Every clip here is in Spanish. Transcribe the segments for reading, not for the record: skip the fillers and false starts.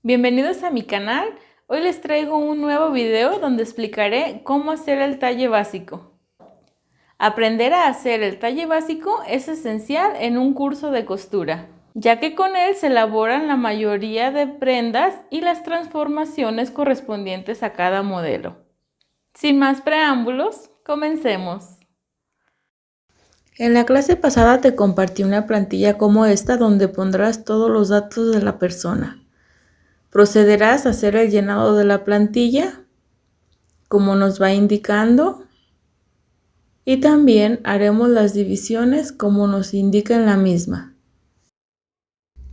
Bienvenidos a mi canal. Hoy les traigo un nuevo video donde explicaré cómo hacer el talle básico. Aprender a hacer el talle básico es esencial en un curso de costura, ya que con él se elaboran la mayoría de prendas y las transformaciones correspondientes a cada modelo. Sin más preámbulos, comencemos. En la clase pasada te compartí una plantilla como esta donde pondrás todos los datos de la persona. Procederás a hacer el llenado de la plantilla como nos va indicando y también haremos las divisiones como nos indica en la misma.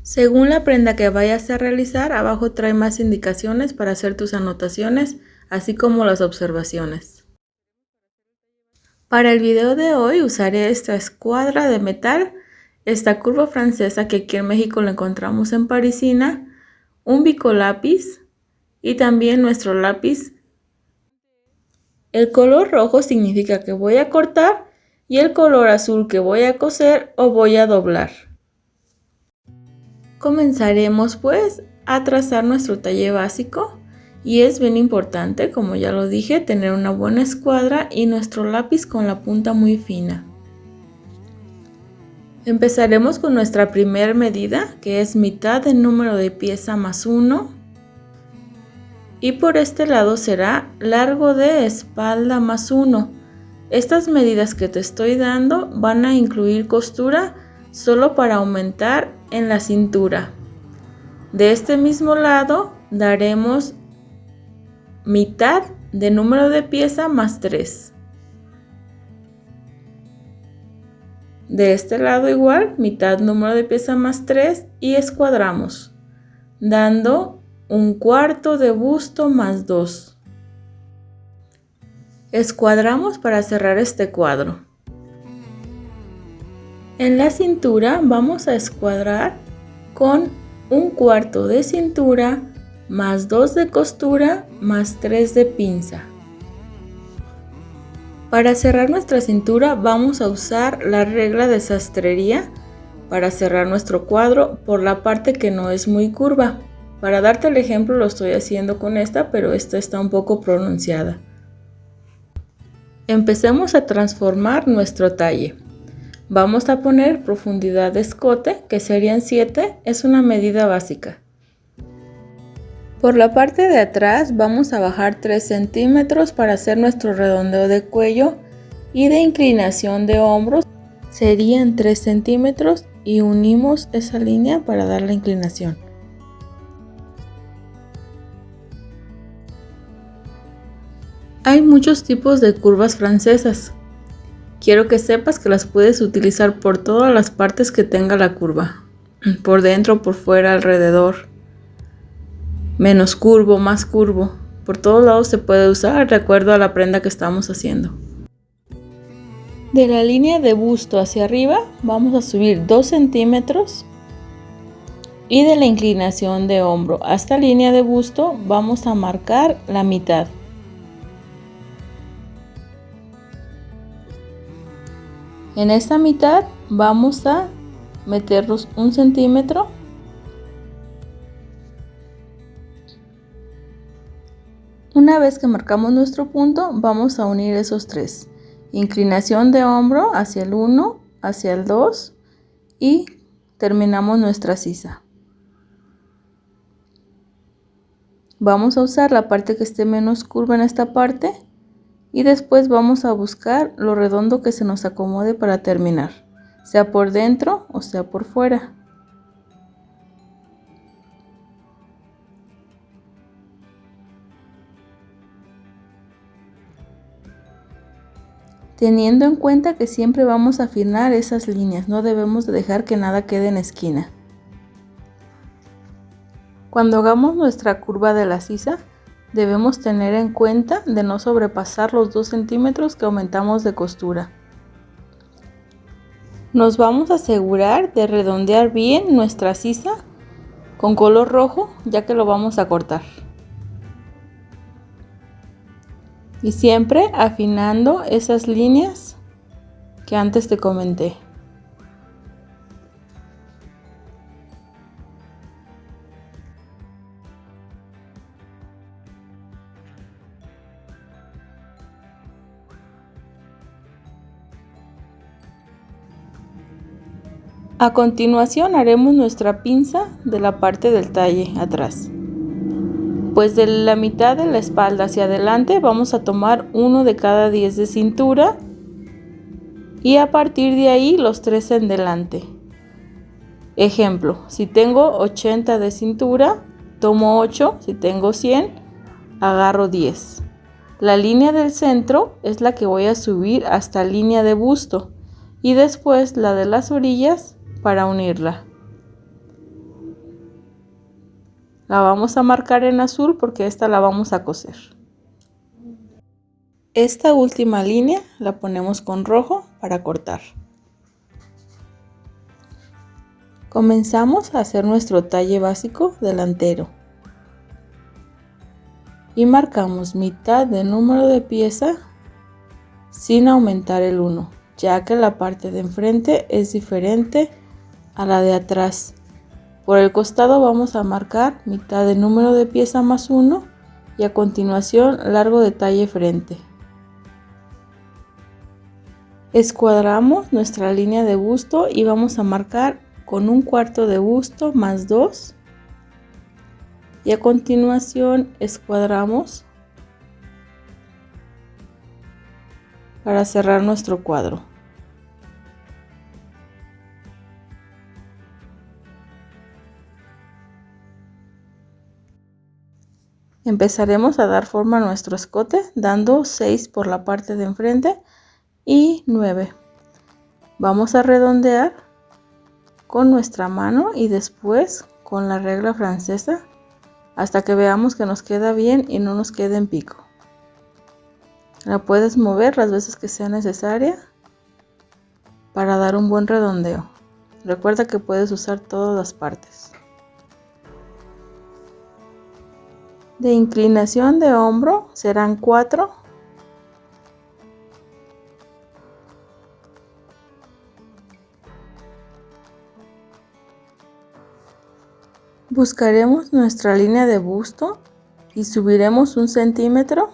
Según la prenda que vayas a realizar, abajo trae más indicaciones para hacer tus anotaciones, así como las observaciones. Para el video de hoy usaré esta escuadra de metal, esta curva francesa que aquí en México la encontramos en parisina, un bicolápiz y también nuestro lápiz. El color rojo significa que voy a cortar y el color azul que voy a coser o voy a doblar. Comenzaremos pues a trazar nuestro talle básico y es bien importante, como ya lo dije, tener una buena escuadra y nuestro lápiz con la punta muy fina. Empezaremos con nuestra primera medida, que es mitad del número de pieza más 1. Y por este lado será largo de espalda más 1. Estas medidas que te estoy dando van a incluir costura solo para aumentar en la cintura. De este mismo lado daremos mitad de número de pieza más 3. De este lado igual, mitad número de pieza más 3 y escuadramos, dando un cuarto de busto más 2. Escuadramos para cerrar este cuadro. En la cintura vamos a escuadrar con un cuarto de cintura más 2 de costura más 3 de pinza. Para cerrar nuestra cintura vamos a usar la regla de sastrería para cerrar nuestro cuadro por la parte que no es muy curva. Para darte el ejemplo lo estoy haciendo con esta, pero esta está un poco pronunciada. Empecemos a transformar nuestro talle. Vamos a poner profundidad de escote, que serían 7, es una medida básica. Por la parte de atrás vamos a bajar 3 centímetros para hacer nuestro redondeo de cuello y de inclinación de hombros serían 3 centímetros y unimos esa línea para dar la inclinación. Hay muchos tipos de curvas francesas. Quiero que sepas que las puedes utilizar por todas las partes que tenga la curva. Por dentro, por fuera, alrededor. Menos curvo, más curvo. Por todos lados se puede usar de acuerdo a la prenda que estamos haciendo. De la línea de busto hacia arriba vamos a subir 2 centímetros. Y de la inclinación de hombro hasta línea de busto vamos a marcar la mitad. En esta mitad vamos a meternos 1 centímetro. Una vez que marcamos nuestro punto, vamos a unir esos 3. Inclinación de hombro hacia el 1, hacia el 2 y terminamos nuestra sisa. Vamos a usar la parte que esté menos curva en esta parte. Y después vamos a buscar lo redondo que se nos acomode para terminar, sea por dentro o sea por fuera. Teniendo en cuenta que siempre vamos a afinar esas líneas, no debemos de dejar que nada quede en esquina. Cuando hagamos nuestra curva de la sisa, debemos tener en cuenta de no sobrepasar los 2 centímetros que aumentamos de costura. Nos vamos a asegurar de redondear bien nuestra sisa con color rojo, ya que lo vamos a cortar. Y siempre afinando esas líneas que antes te comenté. A continuación haremos nuestra pinza de la parte del talle atrás. Pues de la mitad de la espalda hacia adelante vamos a tomar uno de cada 10 de cintura y a partir de ahí los 3 en delante. Ejemplo, si tengo 80 de cintura, tomo 8, si tengo 100, agarro 10. La línea del centro es la que voy a subir hasta línea de busto y después la de las orillas para unirla. La vamos a marcar en azul porque esta la vamos a coser. Esta última línea la ponemos con rojo para cortar. Comenzamos a hacer nuestro talle básico delantero. Y marcamos mitad de número de pieza sin aumentar el 1, ya que la parte de enfrente es diferente a la de atrás. Por el costado vamos a marcar mitad de número de pieza más 1 y a continuación largo de talle frente. Escuadramos nuestra línea de busto y vamos a marcar con 1/4 de busto más 2. Y a continuación escuadramos para cerrar nuestro cuadro. Empezaremos a dar forma a nuestro escote dando 6 por la parte de enfrente y 9. Vamos a redondear con nuestra mano y después con la regla francesa hasta que veamos que nos queda bien y no nos quede en pico. La puedes mover las veces que sea necesaria para dar un buen redondeo. Recuerda que puedes usar todas las partes. De inclinación de hombro serán 4. Buscaremos nuestra línea de busto y subiremos 1 centímetro.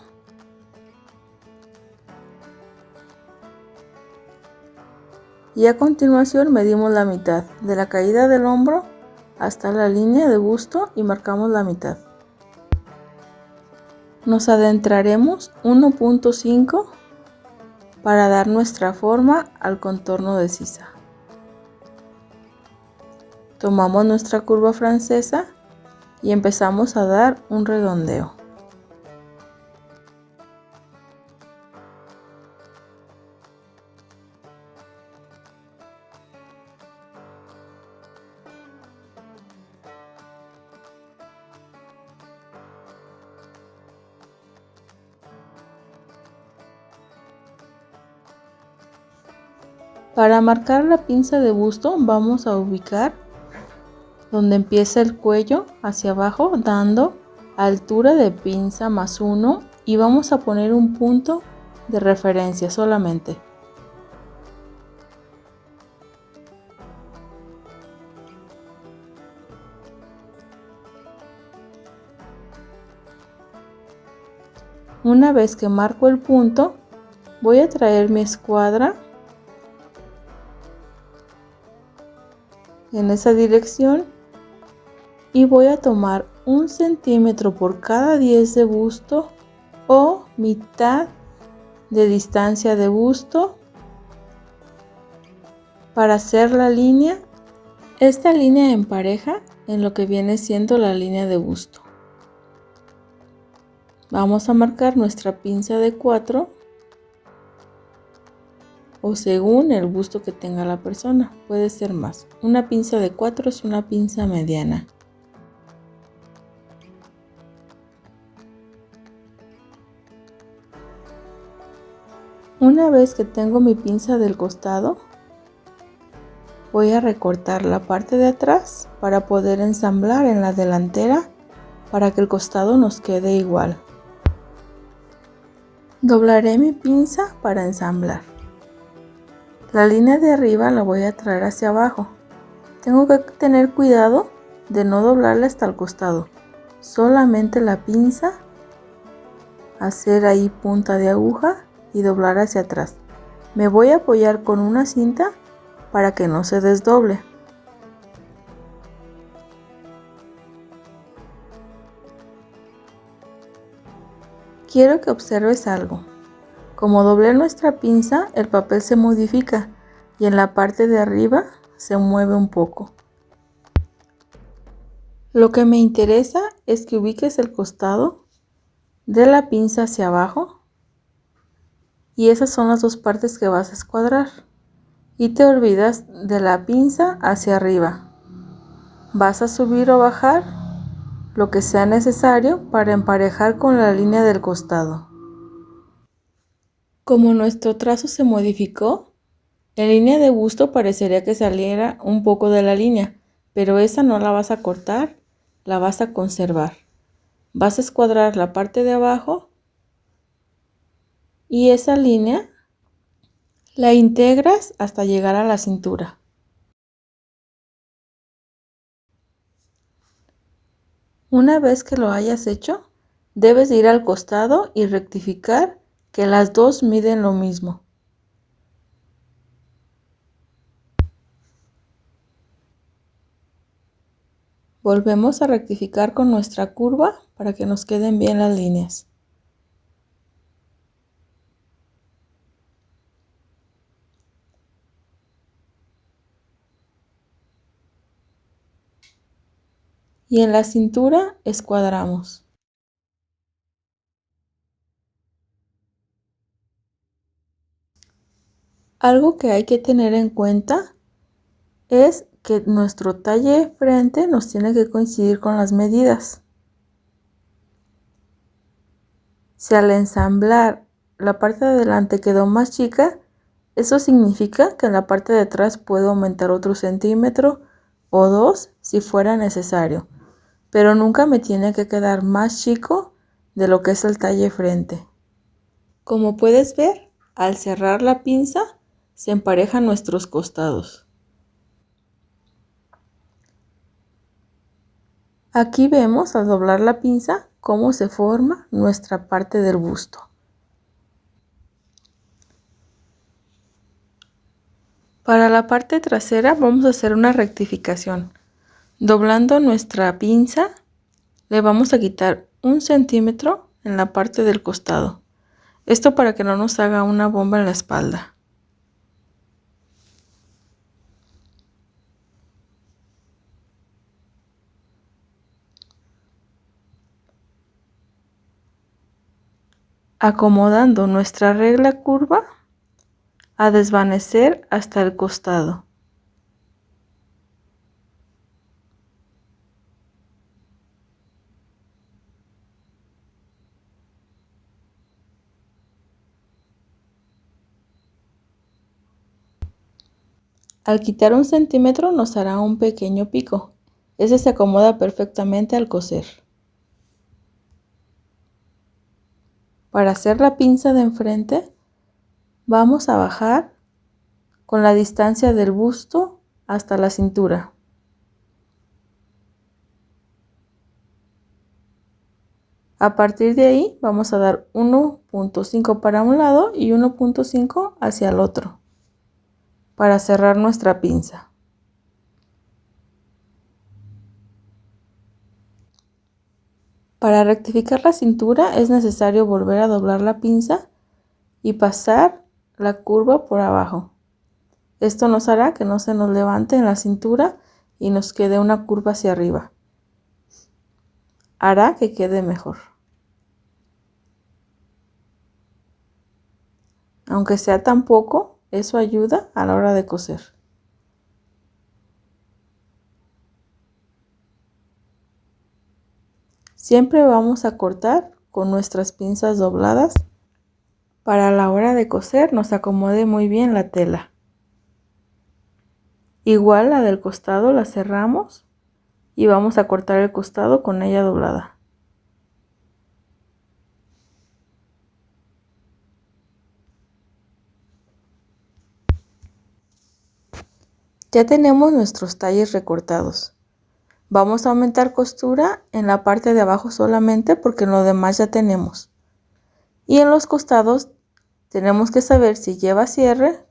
Y a continuación medimos la mitad de la caída del hombro hasta la línea de busto y marcamos la mitad. Nos adentraremos 1.5 para dar nuestra forma al contorno de sisa. Tomamos nuestra curva francesa y empezamos a dar un redondeo. Para marcar la pinza de busto vamos a ubicar donde empieza el cuello hacia abajo dando altura de pinza más 1 y vamos a poner un punto de referencia solamente. Una vez que marco el punto, voy a traer mi escuadra en esa dirección y voy a tomar 1 centímetro por cada 10 de busto o mitad de distancia de busto para hacer la línea. Esta línea empareja en lo que viene siendo la línea de busto. Vamos a marcar nuestra pinza de 4 o según el busto que tenga la persona, puede ser más. Una pinza de 4 es una pinza mediana. Una vez que tengo mi pinza del costado, voy a recortar la parte de atrás para poder ensamblar en la delantera para que el costado nos quede igual. Doblaré mi pinza para ensamblar. La línea de arriba la voy a traer hacia abajo. Tengo que tener cuidado de no doblarla hasta el costado. Solamente la pinza, hacer ahí punta de aguja y doblar hacia atrás. Me voy a apoyar con una cinta para que no se desdoble. Quiero que observes algo. Como doblé nuestra pinza, el papel se modifica y en la parte de arriba se mueve un poco. Lo que me interesa es que ubiques el costado de la pinza hacia abajo y esas son las dos partes que vas a escuadrar. Y te olvidas de la pinza hacia arriba. Vas a subir o bajar lo que sea necesario para emparejar con la línea del costado. Como nuestro trazo se modificó, en línea de busto parecería que saliera un poco de la línea, pero esa no la vas a cortar, la vas a conservar. Vas a escuadrar la parte de abajo y esa línea la integras hasta llegar a la cintura. Una vez que lo hayas hecho, debes ir al costado y rectificar que las dos miden lo mismo. Volvemos a rectificar con nuestra curva para que nos queden bien las líneas. Y en la cintura escuadramos. Algo que hay que tener en cuenta es que nuestro talle de frente nos tiene que coincidir con las medidas. Si al ensamblar la parte de adelante quedó más chica, eso significa que en la parte de atrás puedo aumentar otro centímetro o dos si fuera necesario, pero nunca me tiene que quedar más chico de lo que es el talle frente. Como puedes ver, al cerrar la pinza se emparejan nuestros costados. Aquí vemos al doblar la pinza cómo se forma nuestra parte del busto. Para la parte trasera vamos a hacer una rectificación. Doblando nuestra pinza le vamos a quitar 1 centímetro en la parte del costado. Esto para que no nos haga una bomba en la espalda. Acomodando nuestra regla curva a desvanecer hasta el costado. Al quitar 1 centímetro nos hará un pequeño pico. Ese se acomoda perfectamente al coser. Para hacer la pinza de enfrente, vamos a bajar con la distancia del busto hasta la cintura. A partir de ahí vamos a dar 1.5 para un lado y 1.5 hacia el otro para cerrar nuestra pinza. Para rectificar la cintura es necesario volver a doblar la pinza y pasar la curva por abajo. Esto nos hará que no se nos levante en la cintura y nos quede una curva hacia arriba. Hará que quede mejor. Aunque sea tan poco, eso ayuda a la hora de coser. Siempre vamos a cortar con nuestras pinzas dobladas para la hora de coser nos acomode muy bien la tela. Igual la del costado la cerramos y vamos a cortar el costado con ella doblada. Ya tenemos nuestros talles recortados. Vamos a aumentar costura en la parte de abajo solamente porque en lo demás ya tenemos. Y en los costados tenemos que saber si lleva cierre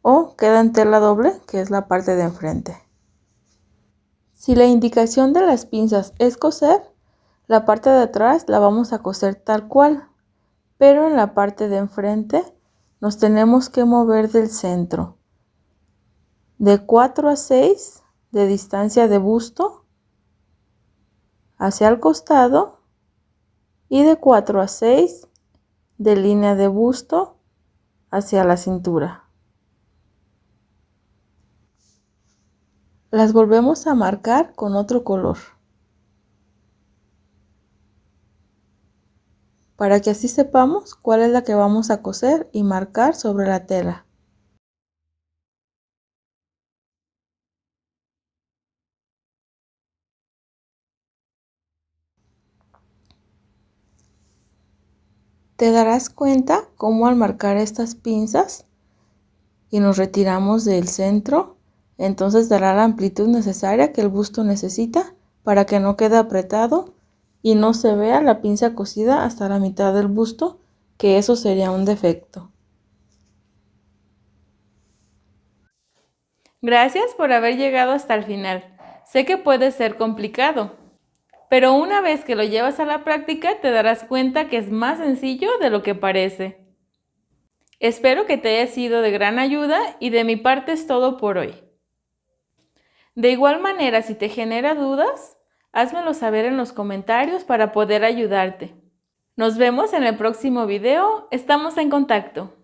o queda en tela doble, que es la parte de enfrente. Si la indicación de las pinzas es coser, la parte de atrás la vamos a coser tal cual, pero en la parte de enfrente nos tenemos que mover del centro, de 4 a 6 de distancia de busto hacia el costado y de 4 a 6 de línea de busto hacia la cintura. Las volvemos a marcar con otro color, para que así sepamos cuál es la que vamos a coser y marcar sobre la tela. Te darás cuenta cómo al marcar estas pinzas y nos retiramos del centro, entonces dará la amplitud necesaria que el busto necesita para que no quede apretado y no se vea la pinza cosida hasta la mitad del busto, que eso sería un defecto. Gracias por haber llegado hasta el final. Sé que puede ser complicado, pero una vez que lo llevas a la práctica te darás cuenta que es más sencillo de lo que parece. Espero que te haya sido de gran ayuda y de mi parte es todo por hoy. De igual manera, si te genera dudas, házmelo saber en los comentarios para poder ayudarte. Nos vemos en el próximo video. Estamos en contacto.